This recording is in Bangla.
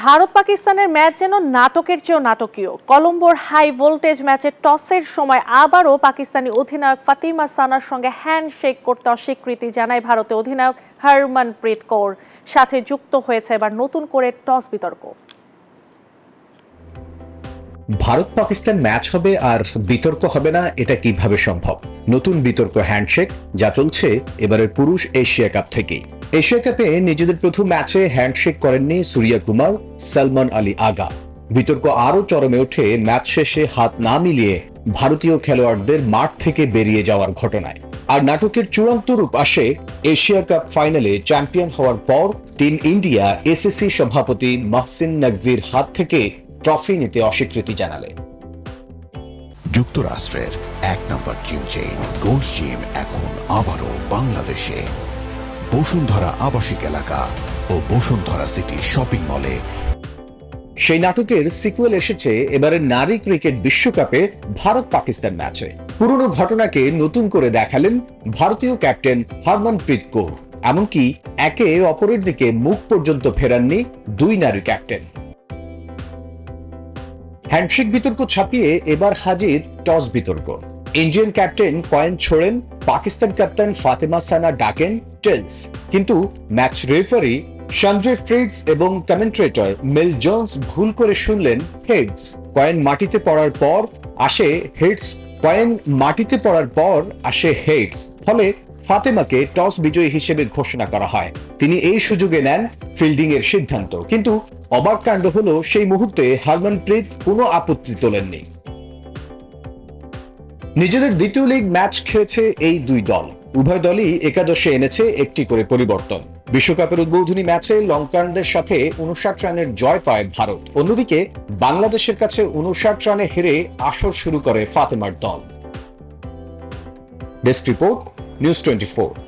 ভারত পাকিস্তানের ম্যাচ যেন নাটকের চেয়েও নাটকীয়। কলম্বোর হাই ভোল্টেজ ম্যাচে টসের সময় আবারও পাকিস্তানি অধিনায়ক ফাতিমা সানার সঙ্গে হ্যান্ডশেক করতে অস্বীকৃতি জানায় ভারতের অধিনায়ক হরমনপ্রীত কৌর। সাথে যুক্ত হয়েছে এবার নতুন করে টস বিতর্ক। ভারত পাকিস্তান ম্যাচ হবে আর বিতর্ক হবে না, এটা কিভাবে সম্ভব? নতুন বিতর্ক হ্যান্ডশেক, যা চলছে এবারের পুরুষ এশিয়া কাপ থেকেই। এশিয়া কাপে নিজেদের প্রথম ম্যাচে হ্যান্ডশেক করেননি সূর্যা কুমার, সালমান আলী আগা। বিতর্ক আরও চরমে ওঠে ম্যাচ শেষে হাত না মিলিয়ে ভারতীয় খেলোয়াড়দের মাঠ থেকে বেরিয়ে যাওয়ার ঘটনায়। আর নাটকের চূড়ান্ত রূপ আসে এশিয়া কাপ ফাইনালে চ্যাম্পিয়ন হওয়ার পর টিম ইন্ডিয়া এসিসি সভাপতি মহসিন নকভির হাত থেকে ট্রফি নিতে অস্বীকৃতি জানালে। যুক্তরাষ্ট্রের এক নম্বর জিম চেইন গোল্ডস জিম এখন আবারও বাংলাদেশে। বসুন্ধরা আবাসিক এলাকা ও বসুন্ধরা সিটি শপিং মলে। সেই নাটকের সিকুয়েল এসেছে এবারের নারী ক্রিকেট বিশ্বকাপে ভারত পাকিস্তান ম্যাচে। পুরনো ঘটনাকে নতুন করে দেখালেন ভারতীয় ক্যাপ্টেন হরমনপ্রীত কৌর। এমনকি একে অপরের দিকে মুখ পর্যন্ত ফেরাননি দুই নারী ক্যাপ্টেন। হ্যান্ডশেক বিতর্ক ছাপিয়ে এবার হাজির টস বিতর্ক। ইন্ডিয়ান ক্যাপ্টেন কয়েন ছোড়েন, পাকিস্তান ক্যাপ্টেন ফাতেমা সানা ডাকেন টেলস। কিন্তু ম্যাচ রেফারি সঞ্জয় ফ্রিডস এবং কমেন্ট্রেটর মেল জোন্স ভুল করে শুনলেন হেডস। কয়েন মাটিতে পড়ার পর আসে হেডস। ফলে ফাতেমাকে টস বিজয়ী হিসেবে ঘোষণা করা হয়। তিনি এই সুযোগে নেন ফিল্ডিং এর সিদ্ধান্ত। কিন্তু অবাক কাণ্ড হলো, সেই মুহূর্তে হরমনপ্রীত কোনো আপত্তি তোলেননি। নিজেদের দ্বিতীয় লিগ ম্যাচ খেলেছে এই দুই দল। উভয় দলই একাদশে এনেছে একটি করে পরিবর্তন। বিশ্বকাপের উদ্বোধনী ম্যাচে লঙ্কানদের সাথে 59 রানের জয় পায় ভারত। অন্যদিকে বাংলাদেশের কাছে 59 রানে হেরে আসর শুরু করে ফাতেমার দল। Desk report, news 24।